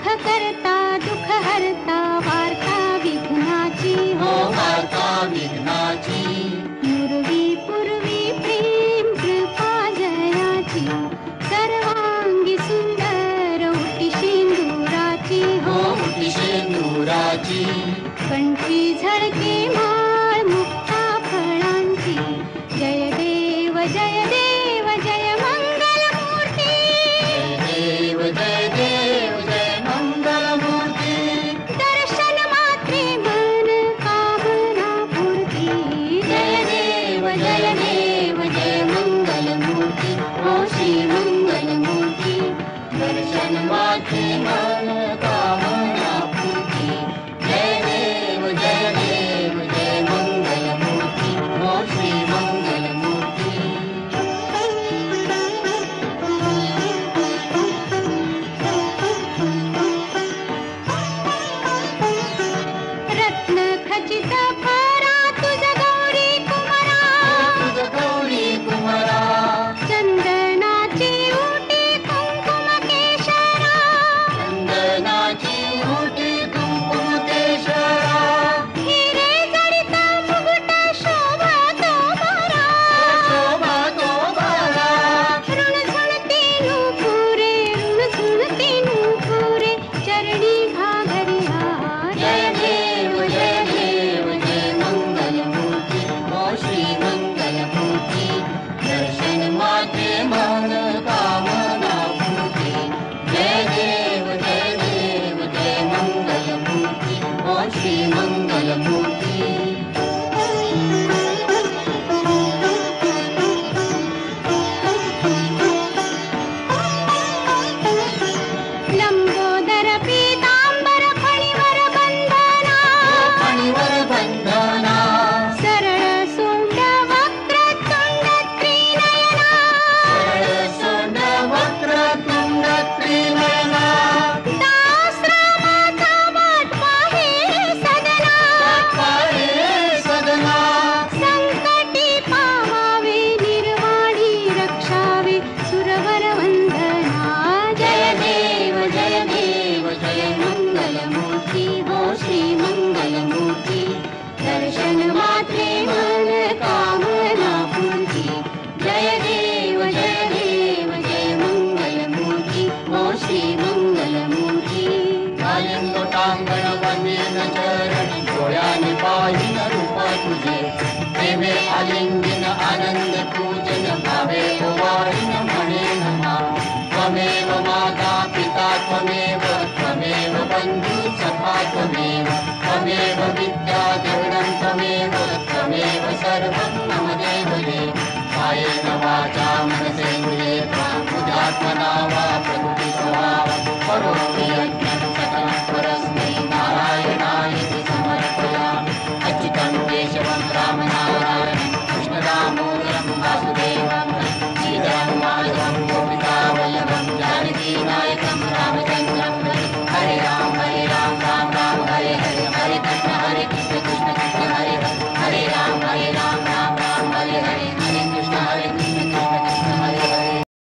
सुख करता दुःख हरता वार्ता विघ्नाची हो वार्ता विघ्नाची पूर्वी पूर्वी प्रेम कृपा जयाची सर्वांगी सुंदर उटी शेंदुराची हो उटी शेंदुराची कंठी झळके माळ मुक्ता फळांची जय देव जय देव जय मंगल मूर्ती जय देव जय मंगल मूर्ती दर्शन मात्रे मन कामना पूर्ती जय देव जय मंगल मूर्ती हो श्री मंगल मूर्ती दर्शन मात्रे मन कामना पूर्ती जय देव जय मंगल मूर्ती हो श्री मंगल मूर्ती रत्न खचित फरा तुझ गौरी कुमारा तुझ गौरी कुमारा चंदनाची उटी कुंकुम केशरा चंदनाची उटी कुंकुम केशरा हिरे जडित मुकुट शोभा तो भरा शोभा तो बारा ऋण झुणती नूपुरे ऋण झुणती नूपुरे चरणी घागरिया जय देव जय मंगल मूर्ती हो श्री मंगल मूर्ती दर्शन माते मन कामना पूर्ती जय देव जय मंगल मूर्ती हो श्री मंगल मूर्ती लंबोदर पीतांबर फणीवर बंधना फणीवर बंधना सरळ सोंड वक्रतुंड त्रिनयना सरळ सोंड वक्रतुंड त्रिनयना दासरामाचा वाट पाहे सदना पाहे सदना संकटी पावावे निर्वाणी रक्षावे सुरवर वंदना जय देव जय मंगल मूर्ती हो श्री मंगल मूर्ती दर्शन मात्रे मन कामना पूर्ती जय देव जय मंगल मूर्ती हो श्री मंगल मूर्ती कालिंद टांगण वंदेन चरण डोळ्याने पाहिन रूप तुझे प्रेमे आलिंगन आनंद पूजन भावे ओवाळीन म्हणेन मा त्वमेव माता पिता त्वमेव बंधु सखा त्वमेव विद्या द्रविणं त्वमेव सर्वं मम देवदेव कायेन वाचा मनसेन्द्रिये त्वां बुद्ध्यात्मना वा प्रकृतिस्वभावं करोमि यज्ञं